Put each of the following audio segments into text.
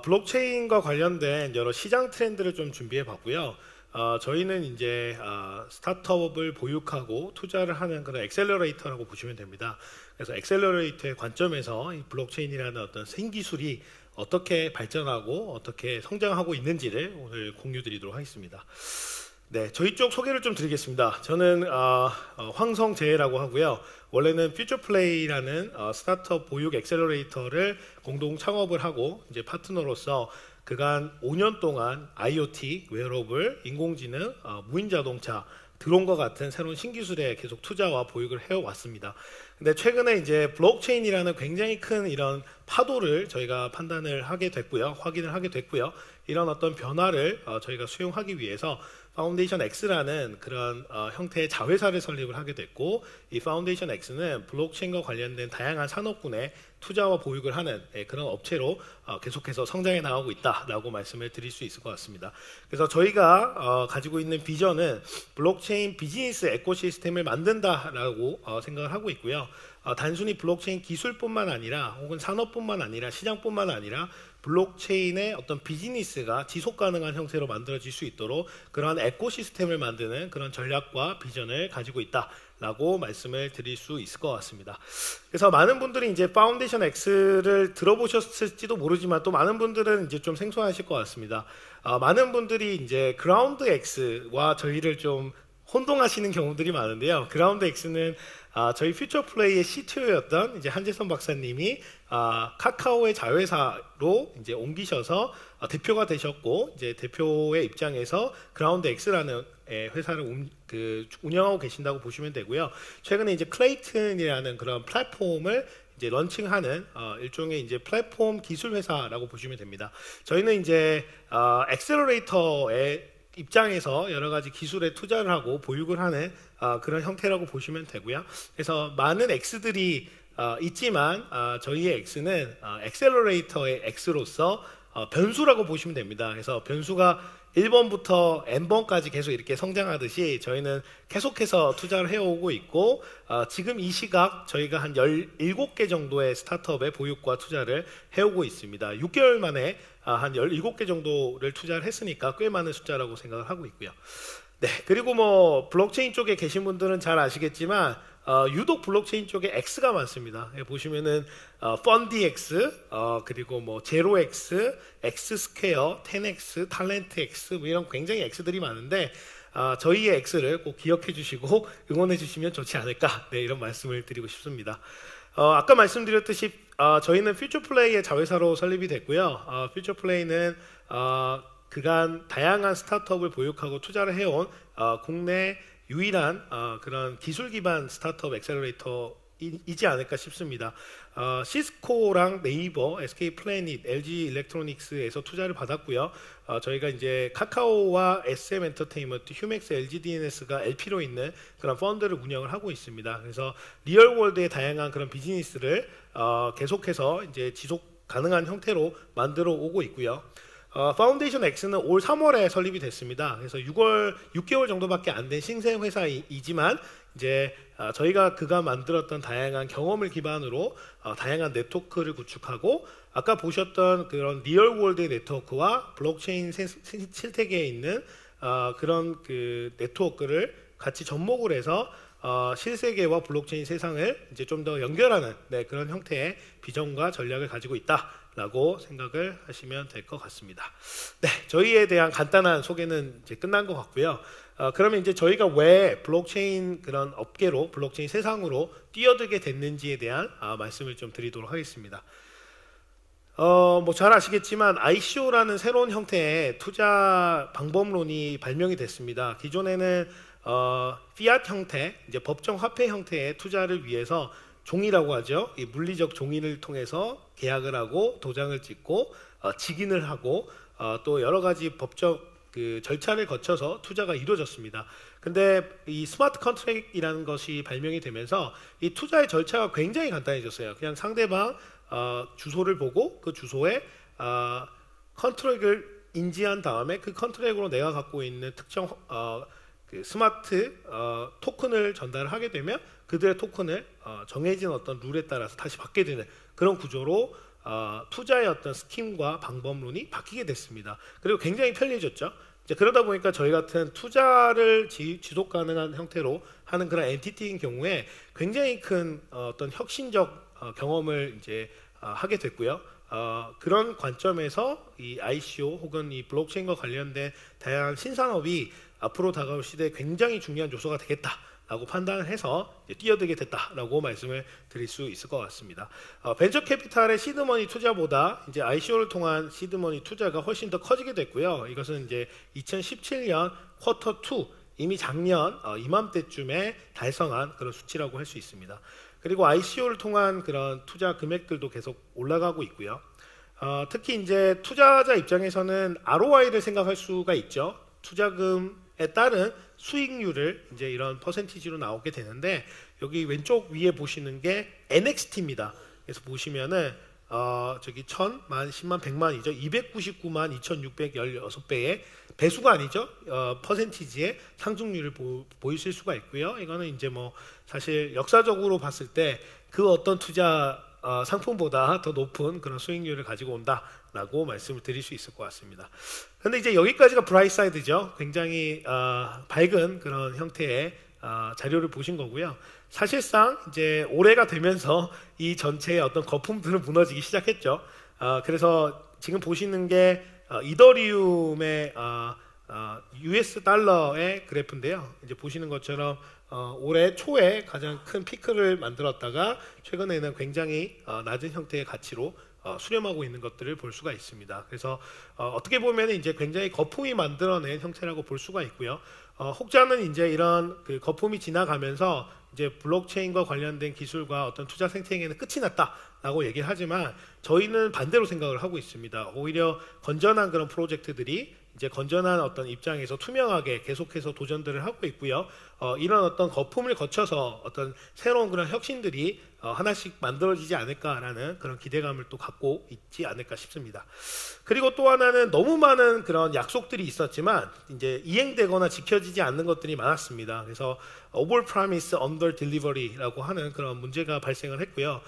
블록체인과 관련된 여러 시장 트렌드를 좀 준비해 봤고요. 저희는 이제 스타트업을 보육하고 투자를 하는 그런 엑셀러레이터라고 보시면 됩니다. 그래서 엑셀러레이터의 관점에서 이 블록체인이라는 어떤 신기술이 어떻게 발전하고 어떻게 성장하고 있는지를 오늘 공유드리도록 하겠습니다. 네, 저희 쪽 소개를 좀 드리겠습니다. 저는 황성재라고 하고요. 원래는 퓨처플레이라는 스타트업 보육 엑셀러레이터를 공동 창업을 하고 이제 파트너로서 그간 5년 동안 IoT, 웨어러블, 인공지능, 무인자동차, 드론과 같은 새로운 신기술에 계속 투자와 보육을 해왔습니다. 근데 최근에 이제 블록체인이라는 굉장히 큰 이런 파도를 저희가 판단을 하게 됐고요, 확인을 하게 됐고요. 이런 어떤 변화를 저희가 수용하기 위해서 파운데이션 X라는 그런 형태의 자회사를 설립을 하게 됐고, 이 파운데이션 X는 블록체인과 관련된 다양한 산업군에 투자와 보육을 하는 그런 업체로 계속해서 성장해 나가고 있다라고 말씀을 드릴 수 있을 것 같습니다. 그래서 저희가 가지고 있는 비전은 블록체인 비즈니스 에코시스템을 만든다라고 생각을 하고 있고요. 단순히 블록체인 기술뿐만 아니라 혹은 산업뿐만 아니라 시장뿐만 아니라 블록체인의 어떤 비즈니스가 지속 가능한 형태로 만들어질 수 있도록 그러한 에코시스템을 만드는 그런 전략과 비전을 가지고 있다라고 말씀을 드릴 수 있을 것 같습니다. 그래서 많은 분들이 이제 파운데이션 X를 들어보셨을지도 모르지만 또 많은 분들은 이제 좀 생소하실 것 같습니다. 많은 분들이 이제 그라운드 X와 저희를 좀 혼동하시는 경우들이 많은데요. 그라운드 X는 저희 퓨처플레이의 CTO였던 이제 한재선 박사님이 카카오의 자회사로 이제 옮기셔서 대표가 되셨고, 이제 대표의 입장에서 그라운드 X라는 회사를 운영하고 계신다고 보시면 되고요. 최근에 이제 클레이튼이라는 그런 플랫폼을 이제 런칭하는 일종의 이제 플랫폼 기술 회사라고 보시면 됩니다. 저희는 이제 엑셀러레이터의 입장에서 여러 가지 기술에 투자를 하고 보육을 하는 그런 형태라고 보시면 되고요. 그래서 많은 X들이 있지만 저희의 X는 엑셀러레이터의 X로서 변수라고 보시면 됩니다. 그래서 변수가 1번부터 n번까지 계속 이렇게 성장하듯이 저희는 계속해서 투자를 해오고 있고, 지금 이 시각 저희가 한 17개 정도의 스타트업의 보육과 투자를 해오고 있습니다. 6개월 만에 한 17개 정도를 투자를 했으니까 꽤 많은 숫자라고 생각을 하고 있고요. 네, 그리고 뭐 블록체인 쪽에 계신 분들은 잘 아시겠지만 유독 블록체인 쪽에 X가 많습니다. 보시면은 펀디X, 그리고 뭐 제로X, X스퀘어, 10X, 탤런트X 뭐 이런 굉장히 X들이 많은데 저희의 X를 꼭 기억해 주시고 응원해 주시면 좋지 않을까, 네, 이런 말씀을 드리고 싶습니다. 아까 말씀드렸듯이 저희는 퓨처플레이의 자회사로 설립이 됐고요. 퓨처플레이는 그간 다양한 스타트업을 보육하고 투자를 해온 국내 유일한 그런 기술 기반 스타트업 엑셀러레이터이지 않을까 싶습니다. 시스코랑 네이버, SK 플래닛, LG 일렉트로닉스에서 투자를 받았고요. 저희가 이제 카카오와 SM 엔터테인먼트, 휴맥스, LG DNS가 LP로 있는 그런 펀드를 운영을 하고 있습니다. 그래서 리얼월드의 다양한 그런 비즈니스를 계속해서 이제 지속 가능한 형태로 만들어 오고 있고요. 파운데이션 X는 올 3월에 설립이 됐습니다. 그래서 6개월 정도밖에 안 된 신생 회사이지만 이제 저희가 그간 만들었던 다양한 경험을 기반으로 다양한 네트워크를 구축하고, 아까 보셨던 그런 리얼월드 네트워크와 블록체인 실태계에 있는 그런 그 네트워크를 같이 접목을 해서 실세계와 블록체인 세상을 이제 좀 더 연결하는, 네, 그런 형태의 비전과 전략을 가지고 있다라고 생각을 하시면 될 것 같습니다. 네, 저희에 대한 간단한 소개는 이제 끝난 것 같고요. 그러면 이제 저희가 왜 블록체인 그런 업계로, 블록체인 세상으로 뛰어들게 됐는지에 대한 말씀을 좀 드리도록 하겠습니다. 뭐 잘 아시겠지만 ICO라는 새로운 형태의 투자 방법론이 발명이 됐습니다. 기존에는 피앗 형태, 이제 법정 화폐 형태의 투자를 위해서 종이라고 하죠. 이 물리적 종이를 통해서 계약을 하고 도장을 찍고 직인을 하고 또 여러 가지 법적 그 절차를 거쳐서 투자가 이루어졌습니다. 근데 이 스마트 컨트랙이라는 것이 발명이 되면서 이 투자의 절차가 굉장히 간단해졌어요. 그냥 상대방 주소를 보고 그 주소에 컨트랙을 인지한 다음에 그 컨트랙으로 내가 갖고 있는 특정 그 스마트 토큰을 전달하게 되면 그들의 토큰을 정해진 어떤 룰에 따라서 다시 받게 되는 그런 구조로 투자의 어떤 스킴과 방법론이 바뀌게 됐습니다. 그리고 굉장히 편리해졌죠. 이제 그러다 보니까 저희 같은 투자를 지속 가능한 형태로 하는 그런 엔티티인 경우에 굉장히 큰 어떤 혁신적 경험을 이제 하게 됐고요. 그런 관점에서 이 ICO 혹은 이 블록체인과 관련된 다양한 신산업이 앞으로 다가올 시대에 굉장히 중요한 요소가 되겠다라고 판단을 해서 뛰어들게 됐다라고 말씀을 드릴 수 있을 것 같습니다. 벤처 캐피탈의 시드머니 투자보다 이제 ICO를 통한 시드머니 투자가 훨씬 더 커지게 됐고요. 이것은 이제 2017년 쿼터 2 이미 작년 이맘때쯤에 달성한 그런 수치라고 할 수 있습니다. 그리고 ICO를 통한 그런 투자 금액들도 계속 올라가고 있고요. 특히 이제 투자자 입장에서는 ROI를 생각할 수가 있죠. 투자금에 따른 수익률을 이제 이런 퍼센티지로 나오게 되는데 여기 왼쪽 위에 보시는 게 NXT입니다. 그래서 보시면은 저기 1000만, 10만, 100만이죠. 299만 2616배의 배수가 아니죠. 퍼센티지의 상승률을 보이실 수가 있고요. 이거는 이제 뭐 사실 역사적으로 봤을 때 그 어떤 투자 상품보다 더 높은 그런 수익률을 가지고 온다라고 말씀을 드릴 수 있을 것 같습니다. 그런데 이제 여기까지가 브라이트 사이드죠. 굉장히 밝은 그런 형태의 자료를 보신 거고요. 사실상 이제 올해가 되면서 이 전체의 어떤 거품들은 무너지기 시작했죠. 그래서 지금 보시는 게 이더리움의 US 달러의 그래프인데요. 이제 보시는 것처럼 올해 초에 가장 큰 피크를 만들었다가 최근에는 굉장히 낮은 형태의 가치로 수렴하고 있는 것들을 볼 수가 있습니다. 그래서 어떻게 보면 이제 굉장히 거품이 만들어낸 형태라고 볼 수가 있고요. 혹자는 이제 이런 그 거품이 지나가면서 이제 블록체인과 관련된 기술과 어떤 투자 생태계는 끝이 났다라고 얘기를 하지만 저희는 반대로 생각을 하고 있습니다. 오히려 건전한 그런 프로젝트들이 이제 건전한 어떤 입장에서 투명하게 계속해서 도전들을 하고 있고요. 이런 어떤 거품을 거쳐서 어떤 새로운 그런 혁신들이 하나씩 만들어지지 않을까라는 그런 기대감을 또 갖고 있지 않을까 싶습니다. 그리고 또 하나는 너무 많은 그런 약속들이 있었지만 이제 이행되거나 지켜지지 않는 것들이 많았습니다. 그래서 over promise under delivery라고 하는 그런 문제가 발생을 했고요.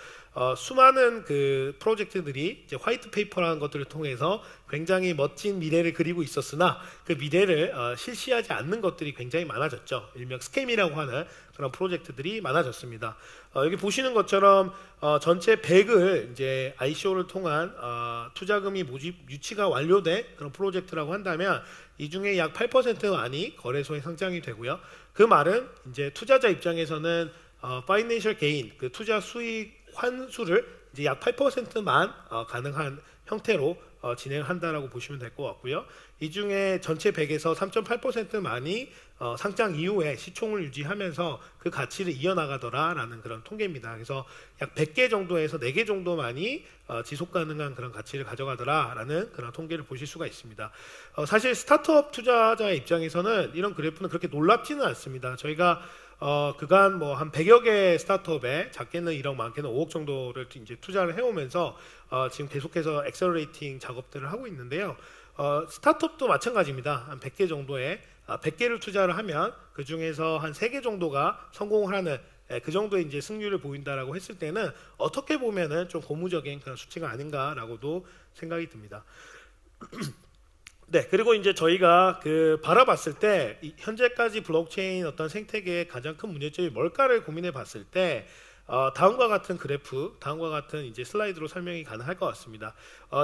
수많은 그 프로젝트들이 이제 화이트 페이퍼라는 것들을 통해서 굉장히 멋진 미래를 그리고 있었으나 그 미래를 실시하지 않는 것들이 굉장히 많아졌죠. 일명 스캠이라고 하는 그런 프로젝트들이 많아졌습니다. 여기 보시는 것처럼 전체 100을 이제 ICO를 통한 투자금이 유치가 완료된 그런 프로젝트라고 한다면 이 중에 약 8%만이 거래소에 상장이 되고요. 그 말은 이제 투자자 입장에서는 파이낸셜 게인, 그 투자 수익 환수를 이제 약 8%만 가능한 형태로 진행한다라고 보시면 될 것 같고요. 이 중에 전체 100에서 3.8%만이 상장 이후에 시총을 유지하면서 그 가치를 이어나가더라라는 그런 통계입니다. 그래서 약 100개 정도에서 4개 정도만이 지속 가능한 그런 가치를 가져가더라라는 그런 통계를 보실 수가 있습니다. 사실 스타트업 투자자의 입장에서는 이런 그래프는 그렇게 놀랍지는 않습니다. 저희가 그간 뭐 한 100여 개 스타트업에 작게는 1억 많게는 5억 정도를 이제 투자를 해오면서 지금 계속해서 액셀러레이팅 작업들을 하고 있는데요. 스타트업도 마찬가지입니다. 한 100개 정도에 100개를 투자를 하면 그 중에서 한 3개 정도가 성공을 하는 그 정도의 이제 승률을 보인다라고 했을 때는 어떻게 보면은 좀 고무적인 그런 수치가 아닌가라고도 생각이 듭니다. 네, 그리고 이제 저희가 그 바라봤을 때 현재까지 블록체인 어떤 생태계의 가장 큰 문제점이 뭘까를 고민해 봤을 때 다음과 같은 그래프, 다음과 같은 이제 슬라이드로 설명이 가능할 것 같습니다.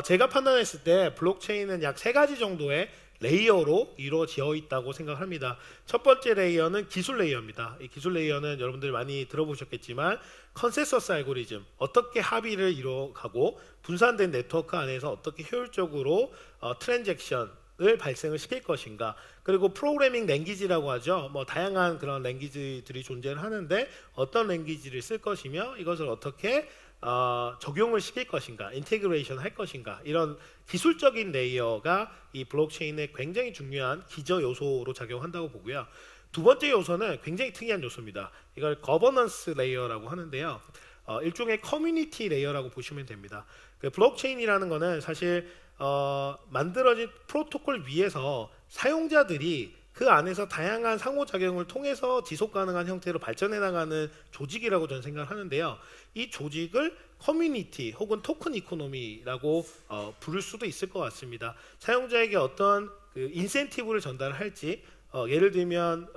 제가 판단했을 때 블록체인은 약 3가지 정도의 레이어로 이루어져 있다고 생각합니다. 첫 번째 레이어는 기술 레이어입니다. 이 기술 레이어는 여러분들 많이 들어보셨겠지만 컨센서스 알고리즘, 어떻게 합의를 이루어가고 분산된 네트워크 안에서 어떻게 효율적으로 트랜잭션을 발생을 시킬 것인가. 그리고 프로그래밍 랭귀지라고 하죠. 뭐 다양한 그런 랭귀지들이 존재를 하는데 어떤 랭귀지를 쓸 것이며 이것을 어떻게 적용을 시킬 것인가, 인테그레이션 할 것인가, 이런 기술적인 레이어가 이 블록체인의 굉장히 중요한 기저 요소로 작용한다고 보고요. 두 번째 요소는 굉장히 특이한 요소입니다. 이걸 거버넌스 레이어라고 하는데요. 일종의 커뮤니티 레이어라고 보시면 됩니다. 그 블록체인이라는 거는 사실 만들어진 프로토콜 위에서 사용자들이 그 안에서 다양한 상호작용을 통해서 지속 가능한 형태로 발전해 나가는 조직이라고 저는 생각을 하는데요. 이 조직을 커뮤니티 혹은 토큰 이코노미라고 부를 수도 있을 것 같습니다. 사용자에게 어떤 그 인센티브를 전달할지, 예를 들면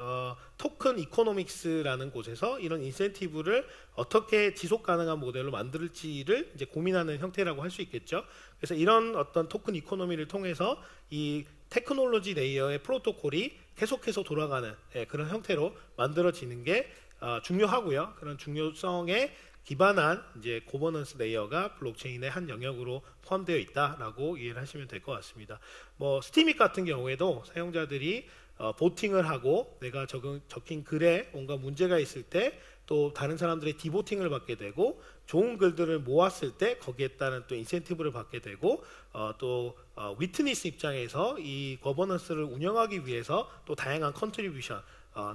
토큰 이코노믹스라는 곳에서 이런 인센티브를 어떻게 지속 가능한 모델로 만들지를 이제 고민하는 형태라고 할 수 있겠죠. 그래서 이런 어떤 토큰 이코노미를 통해서 이 테크놀로지 레이어의 프로토콜이 계속해서 돌아가는 그런 형태로 만들어지는 게 중요하고요. 그런 중요성에 기반한 이제 고버넌스 레이어가 블록체인의 한 영역으로 포함되어 있다라고 이해를 하시면 될 것 같습니다. 뭐 스티밋 같은 경우에도 사용자들이 보팅을 하고 내가 적힌 글에 뭔가 문제가 있을 때 또 다른 사람들의 디보팅을 받게 되고 좋은 글들을 모았을 때 거기에 따른 또 인센티브를 받게 되고 또 위트니스 입장에서 이 거버넌스를 운영하기 위해서 또 다양한 컨트리뷰션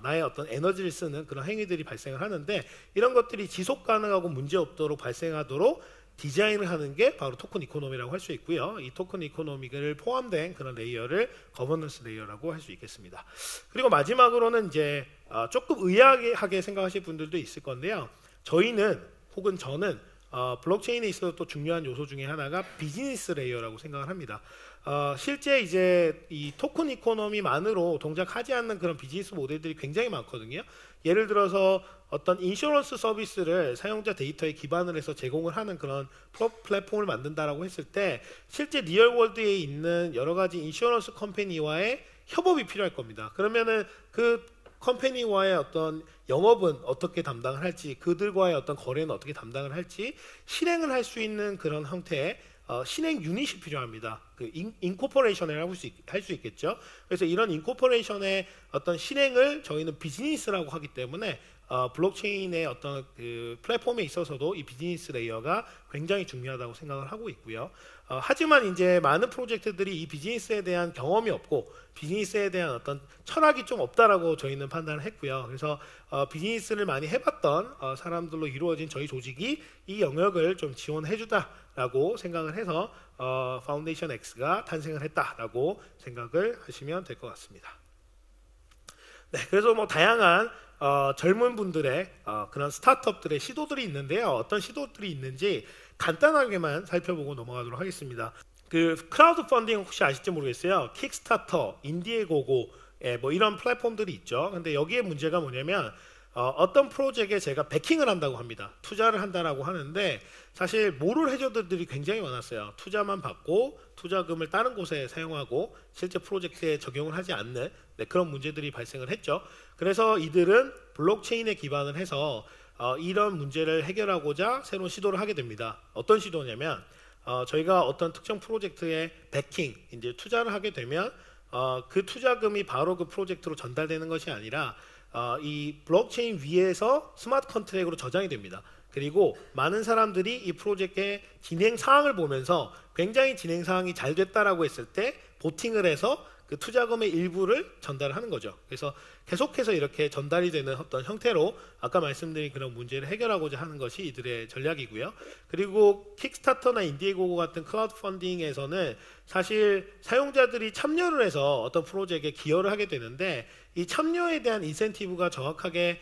나의 어떤 에너지를 쓰는 그런 행위들이 발생을 하는데 이런 것들이 지속 가능하고 문제 없도록 발생하도록 디자인을 하는 게 바로 토큰 이코노미라고 할 수 있고요. 이 토큰 이코노미를 포함된 그런 레이어를 거버넌스 레이어라고 할 수 있겠습니다. 그리고 마지막으로는 이제 조금 의아하게 생각하실 분들도 있을 건데요. 저희는 혹은 저는 블록체인에 있어서 또 중요한 요소 중에 하나가 비즈니스 레이어라고 생각을 합니다. 실제 이제 이 토큰 이코노미만으로 동작하지 않는 그런 비즈니스 모델들이 굉장히 많거든요. 예를 들어서 어떤 인슈런스 서비스를 사용자 데이터에 기반을 해서 제공을 하는 그런 플랫폼을 만든다라고 했을 때 실제 리얼월드에 있는 여러 가지 인슈런스 컴퍼니와의 협업이 필요할 겁니다. 그러면은 그 컴퍼니와의 어떤 영업은 어떻게 담당을 할지, 그들과의 어떤 거래는 어떻게 담당을 할지 실행을 할 수 있는 그런 형태의 실행 유닛이 필요합니다. 그 인코퍼레이션을 할 수 있겠죠. 그래서 이런 인코퍼레이션의 어떤 실행을 저희는 비즈니스라고 하기 때문에 블록체인의 어떤 그 플랫폼에 있어서도 이 비즈니스 레이어가 굉장히 중요하다고 생각을 하고 있고요. 하지만 이제 많은 프로젝트들이 이 비즈니스에 대한 경험이 없고 비즈니스에 대한 어떤 철학이 좀 없다라고 저희는 판단을 했고요. 그래서 비즈니스를 많이 해봤던 사람들로 이루어진 저희 조직이 이 영역을 좀 지원해주다라고 생각을 해서 파운데이션 X가 탄생을 했다라고 생각을 하시면 될 것 같습니다. 네, 그래서 뭐 다양한 젊은 분들의 그런 스타트업들의 시도들이 있는데요. 어떤 시도들이 있는지 간단하게만 살펴보고 넘어가도록 하겠습니다. 그 크라우드 펀딩 혹시 아실지 모르겠어요. 킥스타터, 인디에고고 뭐 이런 플랫폼들이 있죠. 근데 여기에 문제가 뭐냐면 어떤 프로젝트에 제가 베킹을 한다고 합니다. 투자를 한다라고 하는데 사실 모를 해저드들이 굉장히 많았어요. 투자만 받고 투자금을 다른 곳에 사용하고 실제 프로젝트에 적용을 하지 않는 그런 문제들이 발생을 했죠. 그래서 이들은 블록체인에 기반을 해서 이런 문제를 해결하고자 새로운 시도를 하게 됩니다. 어떤 시도냐면 저희가 어떤 특정 프로젝트에 베킹, 이제 투자를 하게 되면 그 투자금이 바로 그 프로젝트로 전달되는 것이 아니라 이 블록체인 위에서 스마트 컨트랙으로 저장이 됩니다. 그리고 많은 사람들이 이 프로젝트의 진행 사항을 보면서 굉장히 진행 사항이 잘 됐다라고 했을 때 보팅을 해서 그 투자금의 일부를 전달하는 거죠. 그래서 계속해서 이렇게 전달이 되는 어떤 형태로 아까 말씀드린 그런 문제를 해결하고자 하는 것이 이들의 전략이고요. 그리고 킥스타터나 인디에고고 같은 크라우드 펀딩에서는 사실 사용자들이 참여를 해서 어떤 프로젝트에 기여를 하게 되는데 이 참여에 대한 인센티브가 정확하게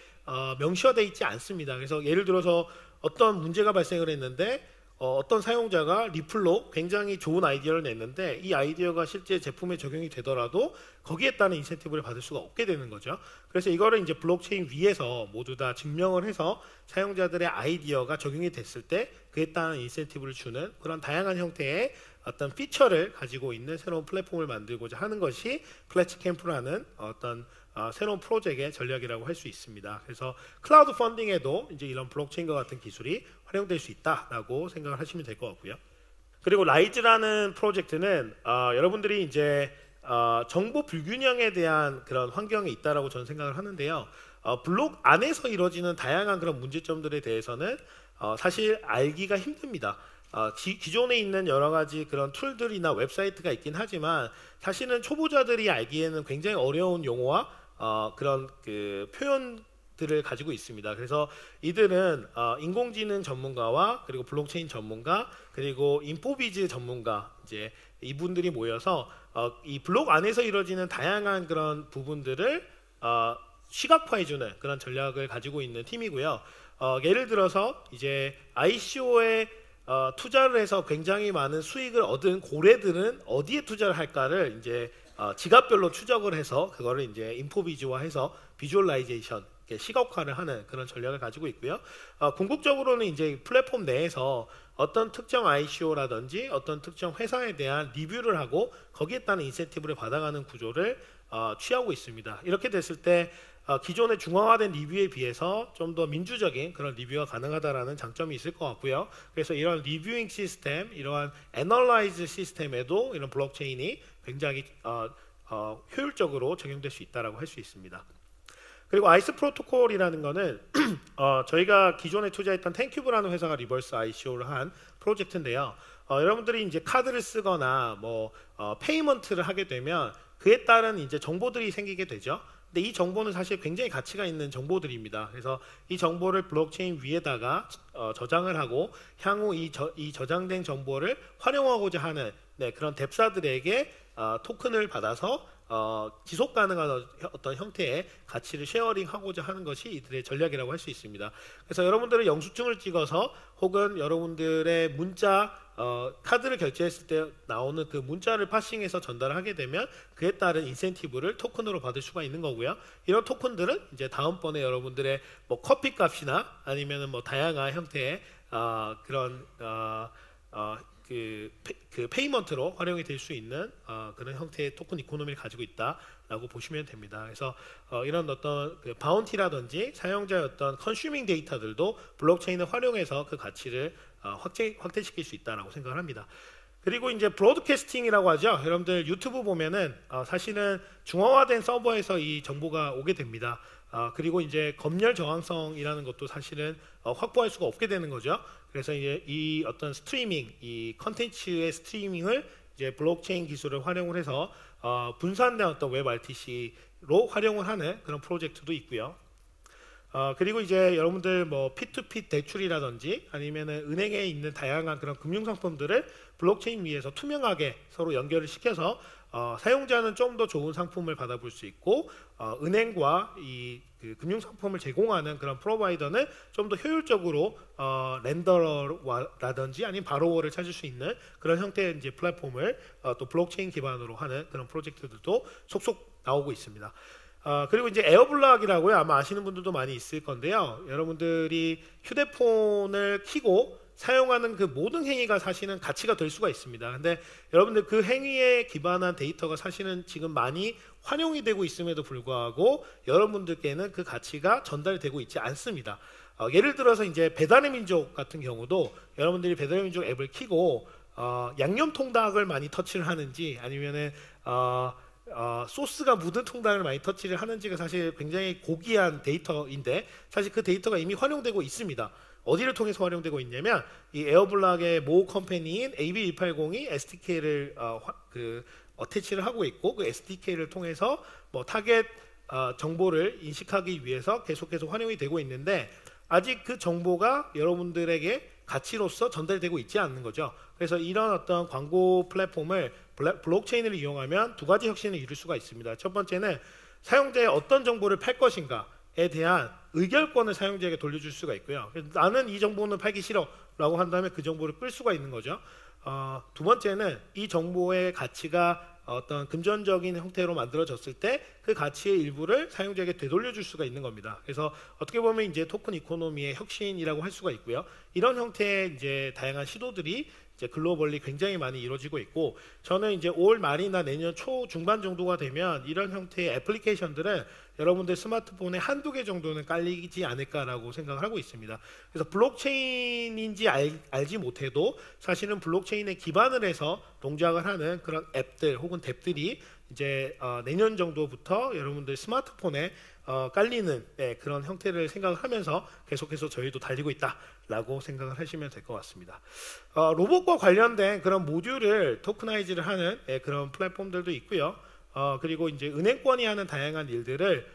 명시화되어 있지 않습니다. 그래서 예를 들어서 어떤 문제가 발생을 했는데 어떤 사용자가 리플로 굉장히 좋은 아이디어를 냈는데 이 아이디어가 실제 제품에 적용이 되더라도 거기에 따른 인센티브를 받을 수가 없게 되는 거죠. 그래서 이거를 이제 블록체인 위에서 모두 다 증명을 해서 사용자들의 아이디어가 적용이 됐을 때 그에 따른 인센티브를 주는 그런 다양한 형태의 어떤 피처를 가지고 있는 새로운 플랫폼을 만들고자 하는 것이 플래츠캠프라는 어떤 새로운 프로젝트의 전략이라고 할 수 있습니다. 그래서 클라우드 펀딩에도 이제 이런 블록체인과 같은 기술이 활용될 수 있다라고 생각을 하시면 될 것 같고요. 그리고 라이즈라는 프로젝트는 여러분들이 이제 정보 불균형에 대한 그런 환경에 있다라고 저는 생각을 하는데요. 블록 안에서 이루어지는 다양한 그런 문제점들에 대해서는 사실 알기가 힘듭니다. 기존에 있는 여러 가지 그런 툴들이나 웹사이트가 있긴 하지만 사실은 초보자들이 알기에는 굉장히 어려운 용어와 그런 그 표현 들을 가지고 있습니다. 그래서 이들은 인공지능 전문가와 그리고 블록체인 전문가 그리고 인포비즈 전문가 이제 이분들이 모여서 이 블록 안에서 이루어지는 다양한 그런 부분들을 시각화해주는 그런 전략을 가지고 있는 팀이고요. 예를 들어서 이제 ICO에 투자를 해서 굉장히 많은 수익을 얻은 고래들은 어디에 투자를 할까를 이제 지갑별로 추적을 해서 그거를 이제 인포비즈화해서 비주얼라이제이션 시각화를 하는 그런 전략을 가지고 있고요. 궁극적으로는 이제 플랫폼 내에서 어떤 특정 ICO라든지 어떤 특정 회사에 대한 리뷰를 하고 거기에 따른 인센티브를 받아가는 구조를 취하고 있습니다. 이렇게 됐을 때 기존의 중앙화된 리뷰에 비해서 좀 더 민주적인 그런 리뷰가 가능하다라는 장점이 있을 것 같고요. 그래서 이런 리뷰잉 시스템, 이러한 애널라이즈 시스템에도 이런 블록체인이 굉장히 효율적으로 적용될 수 있다라고 할 수 있습니다. 그리고 아이스 프로토콜이라는 거는 저희가 기존에 투자했던 탱큐브라는 회사가 리버스 ICO를 한 프로젝트인데요. 여러분들이 이제 카드를 쓰거나 뭐 페이먼트를 하게 되면 그에 따른 이제 정보들이 생기게 되죠. 근데 이 정보는 사실 굉장히 가치가 있는 정보들입니다. 그래서 이 정보를 블록체인 위에다가 저장을 하고 향후 이 저장된 정보를 활용하고자 하는 그런 뎁사들에게 토큰을 받아서 지속 가능한 어떤 형태의 가치를 쉐어링하고자 하는 것이 이들의 전략이라고 할 수 있습니다. 그래서 여러분들은 영수증을 찍어서 혹은 여러분들의 문자 카드를 결제했을 때 나오는 그 문자를 파싱해서 전달하게 되면 그에 따른 인센티브를 토큰으로 받을 수가 있는 거고요. 이런 토큰들은 이제 다음번에 여러분들의 뭐 커피 값이나 아니면은 뭐 다양한 형태의 그런 그 페이먼트로 활용이 될 수 있는 그런 형태의 토큰 이코노미를 가지고 있다라고 보시면 됩니다. 그래서 이런 어떤 그 바운티라든지 사용자의 어떤 컨슈밍 데이터들도 블록체인을 활용해서 그 가치를 확대시킬 수 있다라고 생각을 합니다. 그리고 이제 브로드캐스팅이라고 하죠. 여러분들 유튜브 보면은 사실은 중앙화된 서버에서 이 정보가 오게 됩니다. 그리고 이제 검열 저항성이라는 것도 사실은 확보할 수가 없게 되는 거죠. 그래서 이제 이 어떤 스트리밍, 이 컨텐츠의 스트리밍을 이제 블록체인 기술을 활용을 해서 분산된 어떤 웹 RTC로 활용을 하는 그런 프로젝트도 있고요. 그리고 이제 여러분들 뭐 P2P 대출이라든지 아니면은 은행에 있는 다양한 그런 금융 상품들을 블록체인 위에서 투명하게 서로 연결을 시켜서 사용자는 좀 더 좋은 상품을 받아볼 수 있고 은행과 그 금융 상품을 제공하는 그런 프로바이더는 좀 더 효율적으로 렌더라든지 아니면 바로워를 찾을 수 있는 그런 형태의 이제 플랫폼을 또 블록체인 기반으로 하는 그런 프로젝트들도 속속 나오고 있습니다. 그리고 이제 에어블락이라고요. 아마 아시는 분들도 많이 있을 건데요. 여러분들이 휴대폰을 켜고 사용하는 그 모든 행위가 사실은 가치가 될 수가 있습니다. 근데 여러분들 그 행위에 기반한 데이터가 사실은 지금 많이 활용이 되고 있음에도 불구하고 여러분들께는 그 가치가 전달되고 있지 않습니다. 예를 들어서 이제 배달의 민족 같은 경우도 여러분들이 배달의 민족 앱을 켜고 양념 통닭을 많이 터치를 하는지 아니면은 소스가 묻은 통닭을 많이 터치를 하는지가 사실 굉장히 고귀한 데이터인데 사실 그 데이터가 이미 활용되고 있습니다. 어디를 통해서 활용되고 있냐면 이 에어블락의 모 컴퍼니인 AB180이 SDK를 어태치를 하고 있고 그 SDK를 통해서 뭐 타겟 정보를 인식하기 위해서 계속해서 활용이 되고 있는데 아직 그 정보가 여러분들에게 가치로서 전달되고 있지 않는 거죠. 그래서 이런 어떤 광고 플랫폼을 블록체인을 이용하면 두 가지 혁신을 이룰 수가 있습니다. 첫 번째는 사용자의 어떤 정보를 팔 것인가에 대한 의결권을 사용자에게 돌려줄 수가 있고요. 나는 이 정보는 팔기 싫어 라고 한다면 그 정보를 끌 수가 있는 거죠. 두 번째는 이 정보의 가치가 어떤 금전적인 형태로 만들어졌을 때 그 가치의 일부를 사용자에게 되돌려줄 수가 있는 겁니다. 그래서 어떻게 보면 이제 토큰 이코노미의 혁신이라고 할 수가 있고요. 이런 형태의 이제 다양한 시도들이 이제 글로벌리 굉장히 많이 이루어지고 있고 저는 이제 올 말이나 내년 초 중반 정도가 되면 이런 형태의 애플리케이션들은 여러분들 스마트폰에 한두 개 정도는 깔리지 않을까라고 생각을 하고 있습니다. 그래서 블록체인인지 알지 못해도 사실은 블록체인에 기반을 해서 동작을 하는 그런 앱들 혹은 탭들이 이제 내년 정도부터 여러분들 스마트폰에 깔리는 그런 형태를 생각을 하면서 계속해서 저희도 달리고 있다라고 생각을 하시면 될 것 같습니다. 로봇과 관련된 그런 모듈을 토크나이즈를 하는 그런 플랫폼들도 있고요. 그리고 이제 은행권이 하는 다양한 일들을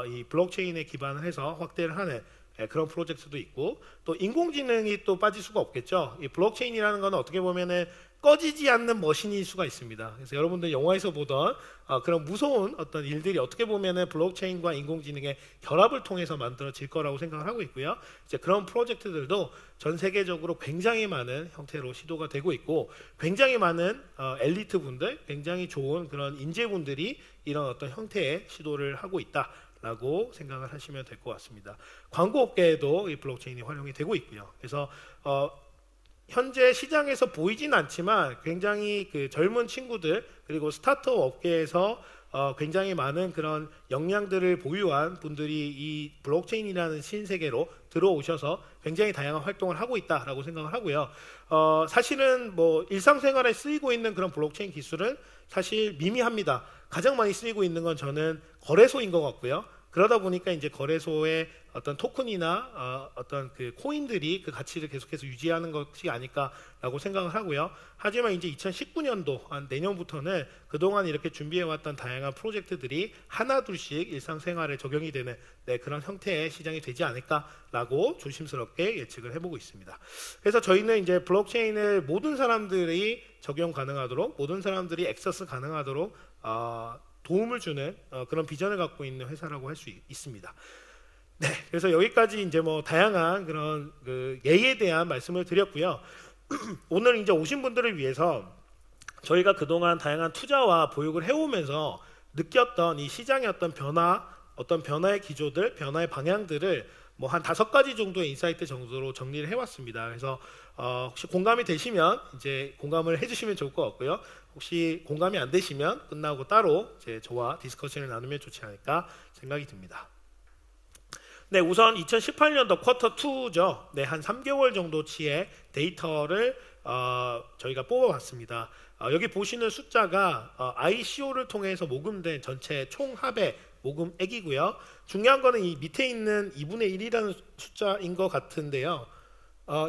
이 블록체인에 기반을 해서 확대를 하는 그런 프로젝트도 있고, 또 인공지능이 또 빠질 수가 없겠죠. 이 블록체인이라는 건 어떻게 보면은 꺼지지 않는 머신일 수가 있습니다. 그래서 여러분들 영화에서 보던 그런 무서운 어떤 일들이 어떻게 보면은 블록체인과 인공지능의 결합을 통해서 만들어질 거라고 생각을 하고 있고요. 이제 그런 프로젝트들도 전 세계적으로 굉장히 많은 형태로 시도가 되고 있고, 굉장히 많은 엘리트 분들, 굉장히 좋은 그런 인재분들이 이런 어떤 형태의 시도를 하고 있다라고 생각을 하시면 될 것 같습니다. 광고업계에도 이 블록체인이 활용이 되고 있고요. 그래서 현재 시장에서 보이진 않지만 굉장히 그 젊은 친구들, 그리고 스타트업 업계에서 굉장히 많은 그런 역량들을 보유한 분들이 이 블록체인이라는 신세계로 들어오셔서 굉장히 다양한 활동을 하고 있다라고 생각을 하고요. 사실은 뭐 일상생활에 쓰이고 있는 그런 블록체인 기술은 사실 미미합니다. 가장 많이 쓰이고 있는 건 저는 거래소인 것 같고요. 그러다 보니까 이제 거래소의 어떤 토큰이나 어떤 그 코인들이 그 가치를 계속해서 유지하는 것이 아닐까라고 생각을 하고요. 하지만 이제 2019년도 한 내년부터는 그동안 이렇게 준비해왔던 다양한 프로젝트들이 하나둘씩 일상생활에 적용이 되는 그런 형태의 시장이 되지 않을까라고 조심스럽게 예측을 해보고 있습니다. 그래서 저희는 이제 블록체인을 모든 사람들이 적용 가능하도록, 모든 사람들이 액세스 가능하도록 도움을 주는 그런 비전을 갖고 있는 회사라고 할 수 있습니다. 네, 그래서 여기까지 이제 뭐 다양한 그런 그 예에 대한 말씀을 드렸고요. 오늘 이제 오신 분들을 위해서 저희가 그동안 다양한 투자와 보육을 해오면서 느꼈던 이 시장의 어떤 변화, 어떤 변화의 기조들, 변화의 방향들을 뭐 한 5가지 정도의 인사이트 정도로 정리를 해왔습니다. 그래서 혹시 공감이 되시면 이제 공감을 해주시면 좋을 것 같고요. 혹시 공감이 안 되시면 끝나고 따로 이제 저와 디스커션을 나누면 좋지 않을까 생각이 듭니다. 네, 우선 2018년도 쿼터 2죠. 네, 한 3개월 정도치의 데이터를 저희가 뽑아봤습니다. 여기 보시는 숫자가 ICO를 통해서 모금된 전체 총합의 모금액이고요. 중요한 거는 이 밑에 있는 2분의 1이라는 숫자인 것 같은데요.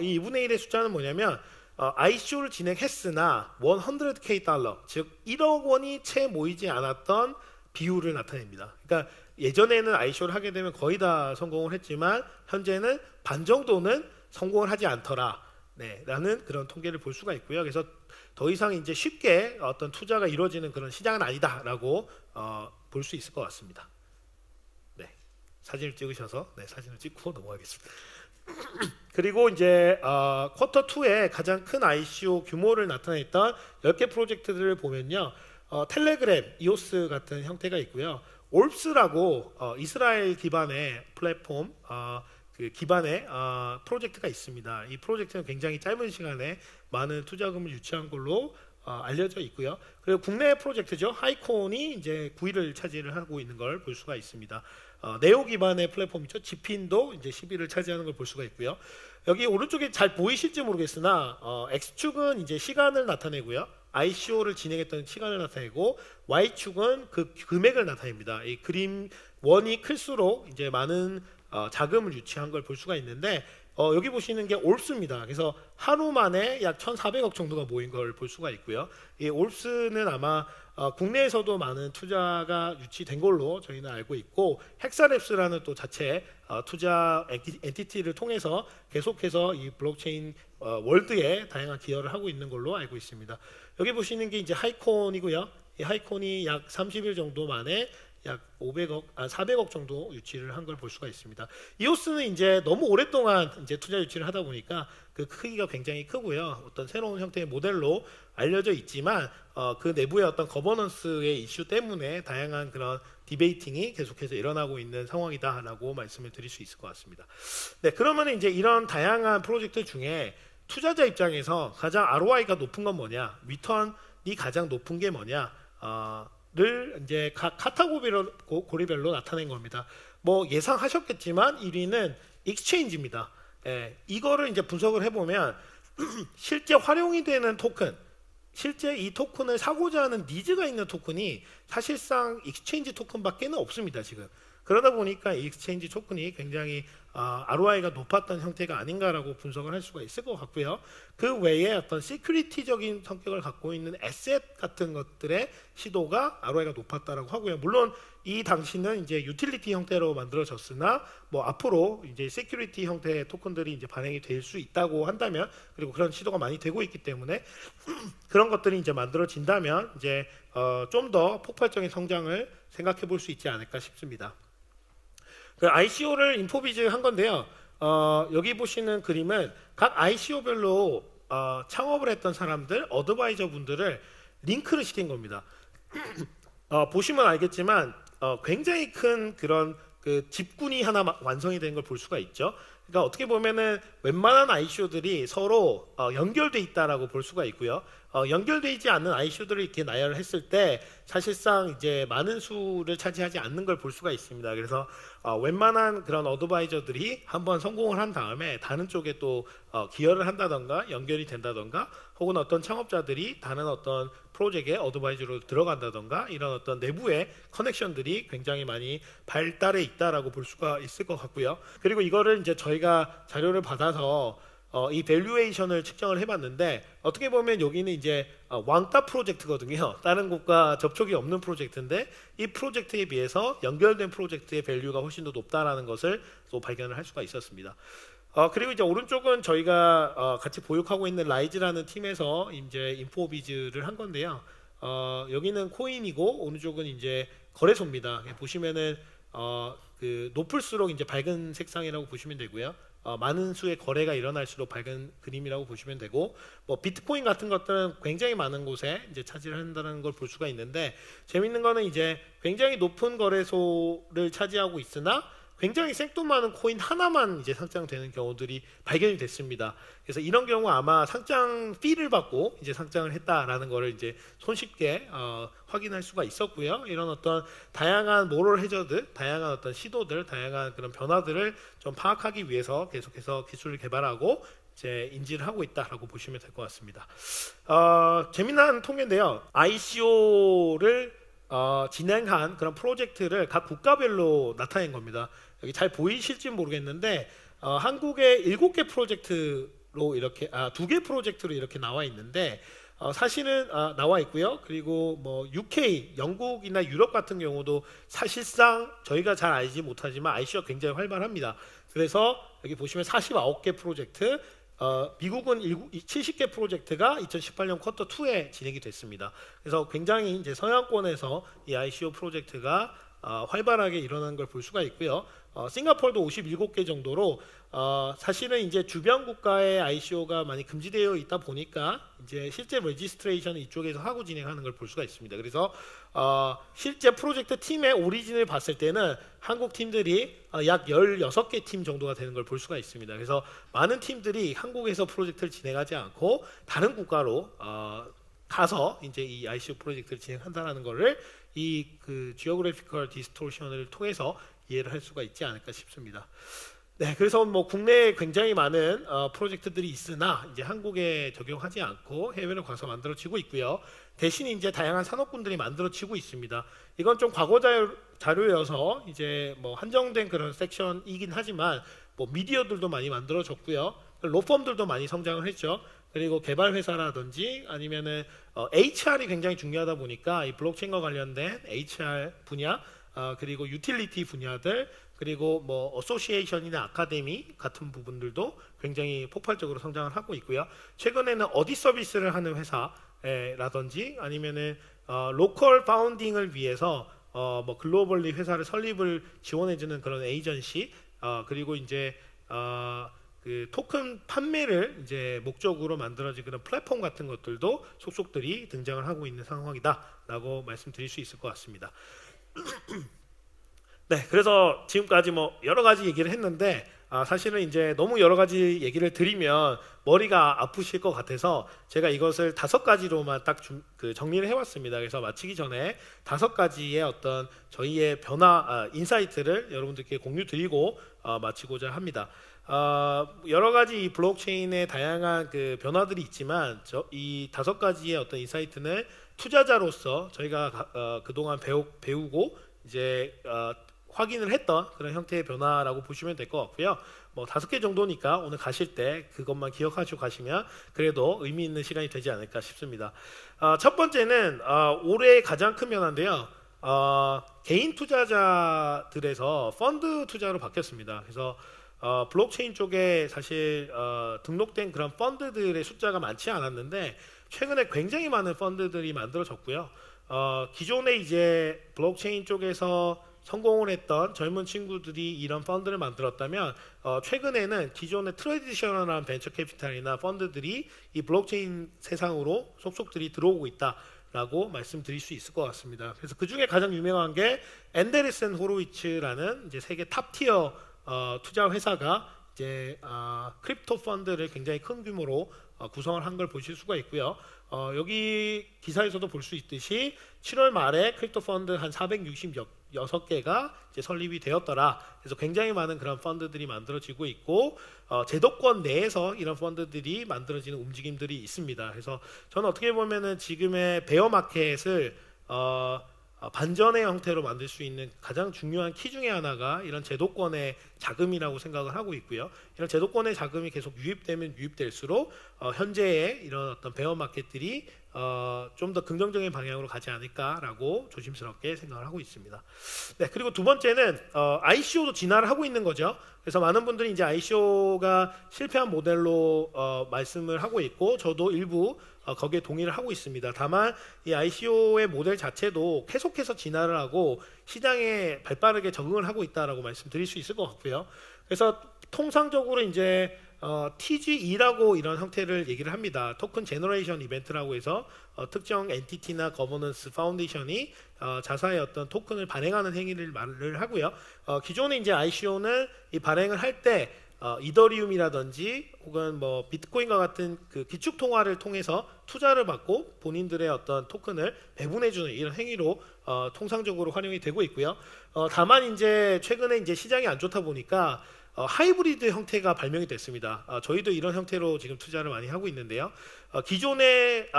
이 2분의 1의 숫자는 뭐냐면 ICO를 진행했으나 100K 달러, 즉 1억 원이 채 모이지 않았던 비율을 나타냅니다. 그러니까 예전에는 ICO를 하게 되면 거의 다 성공을 했지만 현재는 반 정도는 성공을 하지 않더라. 네, 라는 그런 통계를 볼 수가 있고요. 그래서 더 이상 이제 쉽게 어떤 투자가 이루어지는 그런 시장은 아니다라고 볼 수 있을 것 같습니다. 네, 사진을 찍으셔서 사진을 찍고 넘어가겠습니다. 그리고 이제 쿼터 2에 가장 큰 ICO 규모를 나타냈던 10개 프로젝트들을 보면요, 텔레그램, 이오스 같은 형태가 있고요. 올스라고 이스라엘 기반의 플랫폼 그 기반의 프로젝트가 있습니다. 이 프로젝트는 굉장히 짧은 시간에 많은 투자금을 유치한 걸로 알려져 있고요. 그리고 국내 프로젝트죠. 하이콘이 이제 9위를 차지를 하고 있는 걸 볼 수가 있습니다. 네오 기반의 플랫폼이죠. 지핀도 이제 10위를 차지하는 걸 볼 수가 있고요. 여기 오른쪽에 잘 보이실지 모르겠으나 X축은 이제 시간을 나타내고요. ICO를 진행했던 시간을 나타내고 Y축은 그 금액을 나타냅니다. 이 그림 원이 클수록 이제 많은 자금을 유치한 걸 볼 수가 있는데 여기 보시는 게 올스입니다. 그래서 하루 만에 약 1,400억 정도가 모인 걸 볼 수가 있고요. 이 올스는 아마 국내에서도 많은 투자가 유치된 걸로 저희는 알고 있고, 헥사랩스라는 또 자체 투자 엔티티를 통해서 계속해서 이 블록체인 월드에 다양한 기여를 하고 있는 걸로 알고 있습니다. 여기 보시는 게 이제 하이콘이고요. 이 하이콘이 약 30일 정도 만에 약 400억 정도 유치를 한 걸 볼 수가 있습니다. 이오스는 이제 너무 오랫동안 이제 투자 유치를 하다 보니까 그 크기가 굉장히 크고요. 어떤 새로운 형태의 모델로 알려져 있지만 그 내부의 어떤 거버넌스의 이슈 때문에 다양한 그런 디베이팅이 계속해서 일어나고 있는 상황이다라고 말씀을 드릴 수 있을 것 같습니다. 네, 그러면 이제 이런 다양한 프로젝트 중에 투자자 입장에서 가장 ROI가 높은 건 뭐냐, 리턴이 가장 높은 게 뭐냐, 를 이제 각 카테고리별로 나타낸 겁니다. 뭐 예상하셨겠지만 1위는 익스체인지입니다. 이거를 이제 분석을 해보면 실제 활용이 되는 토큰, 실제 이 토큰을 사고자 하는 니즈가 있는 토큰이 사실상 익스체인지 토큰밖에는 없습니다. 지금 그러다 보니까 이 익스체인지 토큰이 굉장히 ROI가 높았던 형태가 아닌가라고 분석을 할 수가 있을 것 같고요. 그 외에 어떤 시큐리티적인 성격을 갖고 있는 에셋 같은 것들의 시도가 ROI가 높았다라고 하고요. 물론 이 당시는 이제 유틸리티 형태로 만들어졌으나 뭐 앞으로 이제 시큐리티 형태의 토큰들이 이제 발행이 될 수 있다고 한다면, 그리고 그런 시도가 많이 되고 있기 때문에 그런 것들이 이제 만들어진다면 이제 좀 더 폭발적인 성장을 생각해 볼 수 있지 않을까 싶습니다. 그 ICO를 인포비즈 한 건데요. 여기 보시는 그림은 각 ICO별로 창업을 했던 사람들, 어드바이저 분들을 링크를 시킨 겁니다. 보시면 알겠지만 굉장히 큰 그런 그 집군이 하나 완성이 된 걸 볼 수가 있죠. 그러니까 어떻게 보면은 웬만한 ICO들이 서로 연결돼 있다라고 볼 수가 있고요. 연결돼 있지 않는 ICO들을 이렇게 나열을 했을 때 사실상 이제 많은 수를 차지하지 않는 걸 볼 수가 있습니다. 그래서 웬만한 그런 어드바이저들이 한번 성공을 한 다음에 다른 쪽에 또 기여를 한다던가 연결이 된다던가, 혹은 어떤 창업자들이 다른 어떤 프로젝트에 어드바이저로 들어간다던가, 이런 어떤 내부의 커넥션들이 굉장히 많이 발달해 있다라고 볼 수가 있을 것 같고요. 그리고 이거를 이제 저희가 자료를 받아서 이 밸류에이션을 측정을 해봤는데, 어떻게 보면 여기는 이제 왕따 프로젝트거든요. 다른 곳과 접촉이 없는 프로젝트인데 이 프로젝트에 비해서 연결된 프로젝트의 밸류가 훨씬 더 높다라는 것을 또 발견을 할 수가 있었습니다. 그리고 이제 오른쪽은 저희가 같이 보육하고 있는 라이즈라는 팀에서 이제 인포비즈를 한 건데요. 여기는 코인이고 오른쪽은 이제 거래소입니다. 보시면은 그 높을수록 이제 밝은 색상이라고 보시면 되고요. 많은 수의 거래가 일어날수록 밝은 그림이라고 보시면 되고, 뭐 비트코인 같은 것들은 굉장히 많은 곳에 이제 차지를 한다는 걸 볼 수가 있는데, 재밌는 거는 이제 굉장히 높은 거래소를 차지하고 있으나 굉장히 생뚱맞은 코인 하나만 이제 상장되는 경우들이 발견이 됐습니다. 그래서 이런 경우 아마 상장 피를 받고 이제 상장을 했다라는 거를 이제 손쉽게 확인할 수가 있었고요. 이런 어떤 다양한 모럴 해저드, 다양한 어떤 시도들, 다양한 그런 변화들을 좀 파악하기 위해서 계속해서 기술을 개발하고 이제 인지를 하고 있다라고 보시면 될 것 같습니다. 재미난 통계인데요. ICO를 진행한 그런 프로젝트를 각 국가별로 나타낸 겁니다. 여기 잘 보이실지 모르겠는데 한국의 7개 프로젝트로 이렇게 2개 프로젝트로 이렇게 나와 있는데, 사실은 나와 있고요. 그리고 뭐 UK, 영국이나 유럽 같은 경우도 사실상 저희가 잘 알지 못하지만 ICO가 굉장히 활발합니다. 그래서 여기 보시면 49개 프로젝트, 미국은 70개 프로젝트가 2018년 쿼터 2에 진행이 됐습니다. 그래서 굉장히 이제 서양권에서 이 ICO 프로젝트가 활발하게 일어나는 걸 볼 수가 있고요. 싱가포르도 57개 정도로 사실은 이제 주변 국가의 ICO가 많이 금지되어 있다 보니까 이제 실제 레지스트레이션을 이쪽에서 하고 진행하는 걸 볼 수가 있습니다. 그래서 실제 프로젝트 팀의 오리진을 봤을 때는 한국 팀들이 약 16개 팀 정도가 되는 걸 볼 수가 있습니다. 그래서 많은 팀들이 한국에서 프로젝트를 진행하지 않고 다른 국가로 가서 이제 이 ICO 프로젝트를 진행한다는 거를 이 그 지오그래피컬 디스토션을 통해서 이해를 할 수가 있지 않을까 싶습니다. 네, 그래서 뭐 국내에 굉장히 많은 프로젝트들이 있으나 이제 한국에 적용하지 않고 해외로 가서 만들어지고 있고요. 대신 이제 다양한 산업군들이 만들어지고 있습니다. 이건 좀 과거 자료여서 이제 뭐 한정된 그런 섹션이긴 하지만 뭐 미디어들도 많이 만들어졌고요. 로펌들도 많이 성장을 했죠. 그리고 개발 회사라든지 아니면은 HR이 굉장히 중요하다 보니까 이 블록체인과 관련된 HR 분야, 그리고 유틸리티 분야들, 그리고 뭐 어소시에이션이나 아카데미 같은 부분들도 굉장히 폭발적으로 성장을 하고 있고요. 최근에는 어디 서비스를 하는 회사라든지 아니면은 로컬 파운딩을 위해서 뭐 글로벌리 회사를 설립을 지원해주는 그런 에이전시, 그리고 이제 그 토큰 판매를 이제 목적으로 만들어진 그런 플랫폼 같은 것들도 속속들이 등장을 하고 있는 상황이다라고 말씀드릴 수 있을 것 같습니다. 네, 그래서 지금까지 뭐 여러 가지 얘기를 했는데 사실은 이제 너무 여러 가지 얘기를 드리면 머리가 아프실 것 같아서 제가 이것을 5가지로만 딱 정리를 해왔습니다. 그래서 마치기 전에 5가지의 어떤 저희의 변화, 인사이트를 여러분들께 공유드리고 마치고자 합니다. 여러 가지 이 블록체인의 다양한 그 변화들이 있지만 이 5가지의 어떤 인사이트는 투자자로서 저희가 그동안 배우고 이제 확인을 했던 그런 형태의 변화라고 보시면 될 것 같고요. 뭐 5개 정도니까 오늘 가실 때 그것만 기억하시고 가시면 그래도 의미 있는 시간이 되지 않을까 싶습니다. 첫 번째는 올해 가장 큰 변화인데요. 개인 투자자들에서 펀드 투자로 바뀌었습니다. 그래서 블록체인 쪽에 사실 등록된 그런 펀드들의 숫자가 많지 않았는데 최근에 굉장히 많은 펀드들이 만들어졌고요. 기존에 이제 블록체인 쪽에서 성공을 했던 젊은 친구들이 이런 펀드를 만들었다면 최근에는 기존의 트래디셔널한 벤처 캐피탈이나 펀드들이 이 블록체인 세상으로 속속들이 들어오고 있다라고 말씀드릴 수 있을 것 같습니다. 그래서 그 중에 가장 유명한 게 앤데르센 호로위츠라는 이제 세계 탑티어 투자 회사가 이제 크립토 펀드를 굉장히 큰 규모로 구성을 한 걸 보실 수가 있고요. 여기 기사에서도 볼 수 있듯이 7월 말에 크립토 펀드 한 466개가 이제 설립이 되었더라. 그래서 굉장히 많은 그런 펀드들이 만들어지고 있고 제도권 내에서 이런 펀드들이 만들어지는 움직임들이 있습니다. 그래서 저는 어떻게 보면은 지금의 베어 마켓을 반전의 형태로 만들 수 있는 가장 중요한 키 중에 하나가 이런 제도권의 자금이라고 생각을 하고 있고요. 이런 제도권의 자금이 계속 유입되면 유입될수록 현재의 이런 어떤 베어 마켓들이 좀 더 긍정적인 방향으로 가지 않을까라고 조심스럽게 생각을 하고 있습니다. 네, 그리고 두 번째는 ICO도 진화를 하고 있는 거죠. 그래서 많은 분들이 이제 ICO가 실패한 모델로 말씀을 하고 있고 저도 일부 거기에 동의를 하고 있습니다. 다만 이 ICO의 모델 자체도 계속해서 진화를 하고 시장에 발빠르게 적응을 하고 있다라고 말씀드릴 수 있을 것 같고요. 그래서 통상적으로 이제 TGE라고 이런 형태를 얘기를 합니다. 토큰 제너레이션 이벤트라고 해서 특정 엔티티나 거버넌스 파운데이션이 자사의 어떤 토큰을 발행하는 행위를 말을 하고요. 기존에 이제 ICO는 이 발행을 할 때 이더리움이라든지 혹은 뭐 비트코인과 같은 그 기축 통화를 통해서 투자를 받고 본인들의 어떤 토큰을 배분해주는 이런 행위로 통상적으로 활용이 되고 있고요. 다만 이제 최근에 이제 시장이 안 좋다 보니까 하이브리드 형태가 발명이 됐습니다. 저희도 이런 형태로 지금 투자를 많이 하고 있는데요. 기존의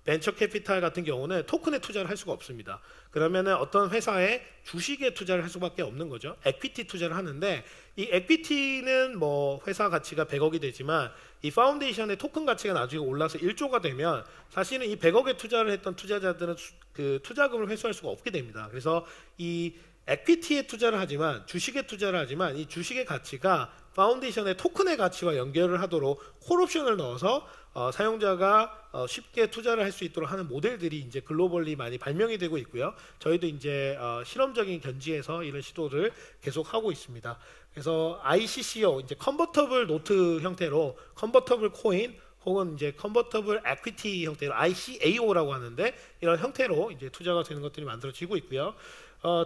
벤처 캐피탈 같은 경우는 토큰에 투자를 할 수가 없습니다. 그러면은 어떤 회사에 주식에 투자를 할 수밖에 없는 거죠. 에퀴티 투자를 하는데 이 에퀴티는 뭐 회사 가치가 100억이 되지만 이 파운데이션의 토큰 가치가 나중에 올라서 1조가 되면 사실은 이 100억에 투자를 했던 투자자들은 그 투자금을 회수할 수가 없게 됩니다. 그래서 이 에퀴티에 투자를 하지만 주식에 투자를 하지만 이 주식의 가치가 파운데이션의 토큰의 가치와 연결을 하도록 콜옵션을 넣어서 사용자가 쉽게 투자를 할 수 있도록 하는 모델들이 이제 글로벌리 많이 발명이 되고 있고요. 저희도 이제 실험적인 견지에서 이런 시도를 계속 하고 있습니다. 그래서 ICCO 이제 컨버터블 노트 형태로 컨버터블 코인 혹은 이제 컨버터블 에퀴티 형태로 ICAO라고 하는데 이런 형태로 이제 투자가 되는 것들이 만들어지고 있고요.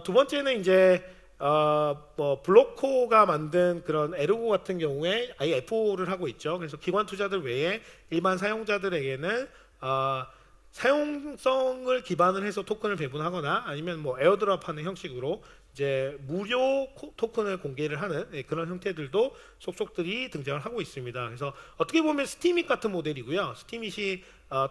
두 번째는 이제 뭐 블로코가 만든 그런 에르고 같은 경우에 IFO를 하고 있죠. 그래서 기관 투자들 외에 일반 사용자들에게는 사용성을 기반을 해서 토큰을 배분하거나 아니면 뭐 에어드랍하는 형식으로 이제 무료 토큰을 공개를 하는 그런 형태들도 속속들이 등장을 하고 있습니다. 그래서 어떻게 보면 스티밋 같은 모델이고요. 스티밋이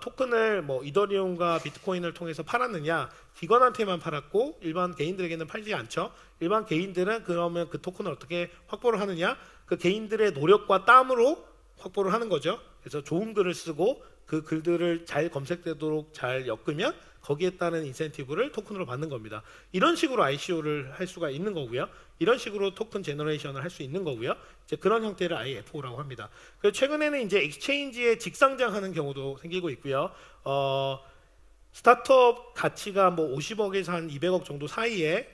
토큰을 뭐 이더리움과 비트코인을 통해서 팔았느냐, 기관한테만 팔았고 일반 개인들에게는 팔지 않죠. 일반 개인들은 그러면 그 토큰을 어떻게 확보를 하느냐, 그 개인들의 노력과 땀으로 확보를 하는 거죠. 그래서 좋은 글을 쓰고 그 글들을 잘 검색되도록 잘 엮으면 거기에 따른 인센티브를 토큰으로 받는 겁니다. 이런 식으로 ICO를 할 수가 있는 거고요. 이런 식으로 토큰 제너레이션을 할 수 있는 거고요. 이제 그런 형태를 IFO라고 합니다. 그래서 최근에는 이제 익스체인지에 직상장하는 경우도 생기고 있고요. 스타트업 가치가 뭐 50억에서 한 200억 정도 사이에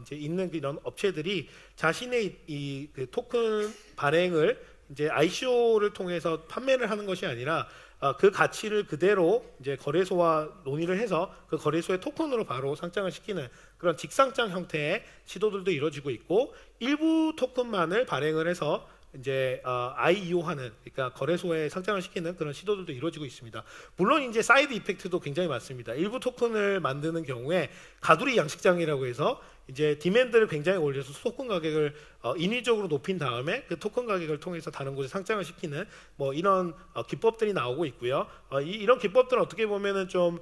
이제 있는 이런 업체들이 자신의 그 토큰 발행을 이제 ICO를 통해서 판매를 하는 것이 아니라 그 가치를 그대로 이제 거래소와 논의를 해서 그 거래소의 토큰으로 바로 상장을 시키는 그런 직상장 형태의 시도들도 이루어지고 있고 일부 토큰만을 발행을 해서 이제 IEO하는 그러니까 거래소에 상장을 시키는 그런 시도들도 이루어지고 있습니다. 물론 이제 사이드 이펙트도 굉장히 많습니다. 일부 토큰을 만드는 경우에 가두리 양식장이라고 해서 이제 디맨드를 굉장히 올려서 토큰 가격을 인위적으로 높인 다음에 그 토큰 가격을 통해서 다른 곳에 상장을 시키는 뭐 이런 기법들이 나오고 있고요. 이런 기법들은 어떻게 보면은 좀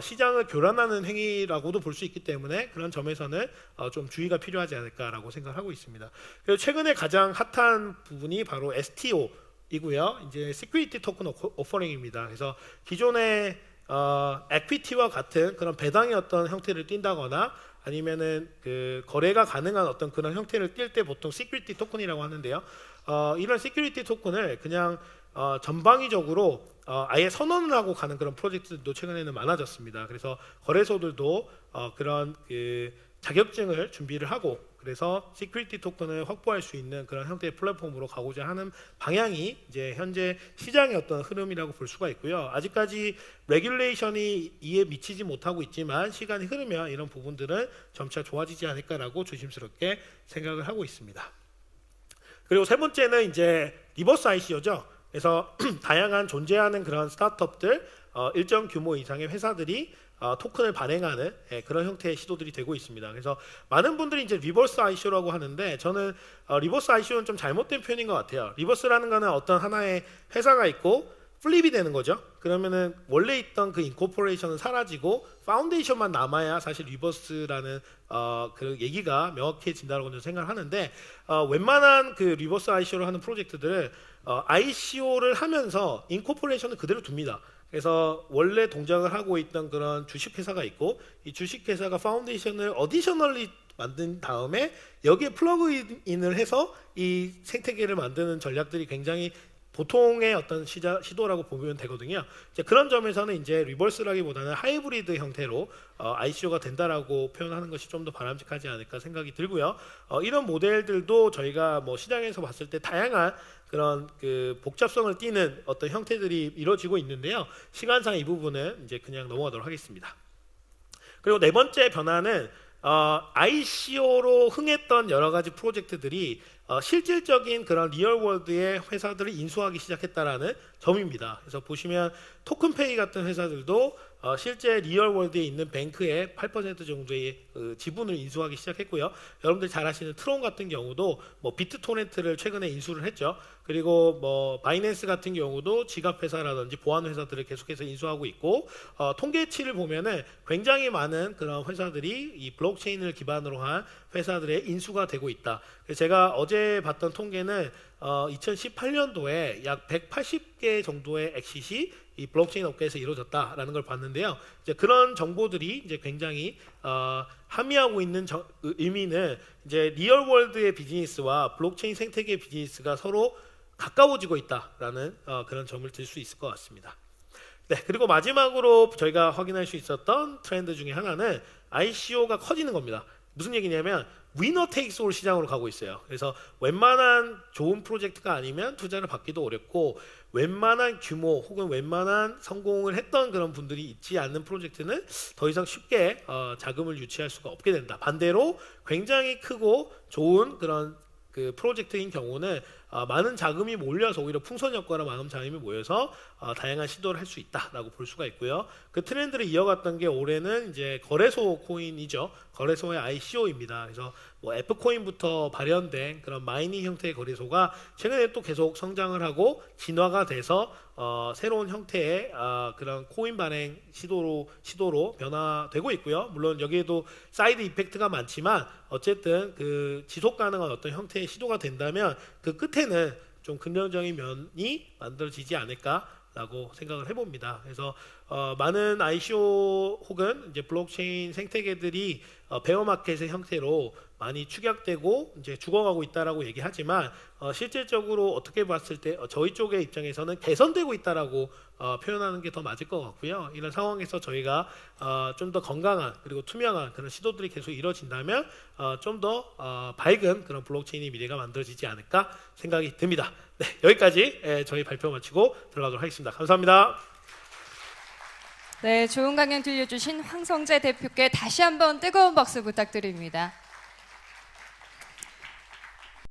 시장을 교란하는 행위라고도 볼 수 있기 때문에 그런 점에서는 좀 주의가 필요하지 않을까라고 생각하고 있습니다. 그리고 최근에 가장 핫한 부분이 바로 STO 이고요. 이제 시큐리티 토큰 오퍼링입니다. 그래서 기존의 에퀴티와 같은 그런 배당의 어떤 형태를 띈다거나 아니면은 그 거래가 가능한 어떤 그런 형태를 띌 때 보통 시큐리티 토큰이라고 하는데요. 이런 시큐리티 토큰을 그냥 전방위적으로 아예 선언을 하고 가는 그런 프로젝트들도 최근에는 많아졌습니다. 그래서 거래소들도 그런 그 자격증을 준비를 하고 그래서 시큐리티 토큰을 확보할 수 있는 그런 형태의 플랫폼으로 가고자 하는 방향이 이제 현재 시장의 어떤 흐름이라고 볼 수가 있고요. 아직까지 레귤레이션이 이에 미치지 못하고 있지만 시간이 흐르면 이런 부분들은 점차 좋아지지 않을까라고 조심스럽게 생각을 하고 있습니다. 그리고 세 번째는 이제 리버스 ICO죠. 그래서 다양한 존재하는 그런 스타트업들 일정 규모 이상의 회사들이 토큰을 발행하는 그런 형태의 시도들이 되고 있습니다. 그래서 많은 분들이 이제 리버스 ICO라고 하는데 저는 리버스 ICO는 좀 잘못된 표현인 것 같아요. 리버스라는 거는 어떤 하나의 회사가 있고 플립이 되는 거죠. 그러면은 원래 있던 그 인코퍼레이션은 사라지고 파운데이션만 남아야 사실 리버스라는 그 얘기가 명확해진다고 저는 생각을 하는데 웬만한 그 리버스 ICO를 하는 프로젝트들은 ICO를 하면서 인코퍼레이션을 그대로 둡니다. 그래서 원래 동작을 하고 있던 그런 주식회사가 있고 이 주식회사가 파운데이션을 어디셔널리 만든 다음에 여기에 플러그인을 해서 이 생태계를 만드는 전략들이 굉장히 보통의 어떤 시도라고 보면 되거든요. 이제 그런 점에서는 이제 리버스라기보다는 하이브리드 형태로 ICO가 된다라고 표현하는 것이 좀 더 바람직하지 않을까 생각이 들고요. 이런 모델들도 저희가 뭐 시장에서 봤을 때 다양한 그런 그 복잡성을 띠는 어떤 형태들이 이루어지고 있는데요. 시간상 이 부분은 이제 그냥 넘어가도록 하겠습니다. 그리고 네 번째 변화는 ICO로 흥했던 여러 가지 프로젝트들이 실질적인 그런 리얼월드의 회사들을 인수하기 시작했다라는 점입니다. 그래서 보시면 토큰페이 같은 회사들도 실제 리얼월드에 있는 뱅크의 8% 정도의 지분을 인수하기 시작했고요. 여러분들 잘 아시는 트론 같은 경우도 뭐 비트토렌트를 최근에 인수를 했죠. 그리고 뭐 바이낸스 같은 경우도 지갑회사라든지 보안회사들을 계속해서 인수하고 있고 통계치를 보면은 굉장히 많은 그런 회사들이 이 블록체인을 기반으로 한 회사들의 인수가 되고 있다. 그래서 제가 어제 봤던 통계는 2018년도에 약 180개 정도의 엑싯이 이 블록체인 업계에서 이루어졌다라는 걸 봤는데요. 이제 그런 정보들이 이제 굉장히 함의하고 있는 의미는 이제 리얼월드의 비즈니스와 블록체인 생태계 비즈니스가 서로 가까워지고 있다라는 그런 점을 들 수 있을 것 같습니다. 네, 그리고 마지막으로 저희가 확인할 수 있었던 트렌드 중에 하나는 ICO가 커지는 겁니다. 무슨 얘기냐면 위너 테이크스 올 시장으로 가고 있어요. 그래서 웬만한 좋은 프로젝트가 아니면 투자를 받기도 어렵고 웬만한 규모 혹은 웬만한 성공을 했던 그런 분들이 있지 않는 프로젝트는 더 이상 쉽게 자금을 유치할 수가 없게 된다. 반대로 굉장히 크고 좋은 그런 그 프로젝트인 경우는 많은 자금이 몰려서 오히려 풍선 효과로 많은 자금이 모여서 다양한 시도를 할 수 있다라고 볼 수가 있고요. 그 트렌드를 이어갔던 게 올해는 이제 거래소 코인이죠. 거래소의 ICO입니다. 그래서 뭐 F코인부터 발현된 그런 마이닝 형태의 거래소가 최근에 또 계속 성장을 하고 진화가 돼서 새로운 형태의 그런 코인 발행 시도로 변화되고 있고요. 물론 여기에도 사이드 이펙트가 많지만 어쨌든 그 지속 가능한 어떤 형태의 시도가 된다면 그 끝에는 좀 긍정적인 면이 만들어지지 않을까라고 생각을 해봅니다. 그래서 많은 ICO 혹은 이제 블록체인 생태계들이 베어마켓의 형태로 많이 축약되고 이제 죽어가고 있다라고 얘기하지만 실질적으로 어떻게 봤을 때 저희 쪽의 입장에서는 개선되고 있다라고 표현하는 게 더 맞을 것 같고요. 이런 상황에서 저희가 좀 더 건강한 그리고 투명한 그런 시도들이 계속 이루어진다면 좀 더 밝은 그런 블록체인의 미래가 만들어지지 않을까 생각이 듭니다. 네, 여기까지 저희 발표 마치고 들어가도록 하겠습니다. 감사합니다. 네, 좋은 강연 들려주신 황성재 대표께 다시 한번 뜨거운 박수 부탁드립니다.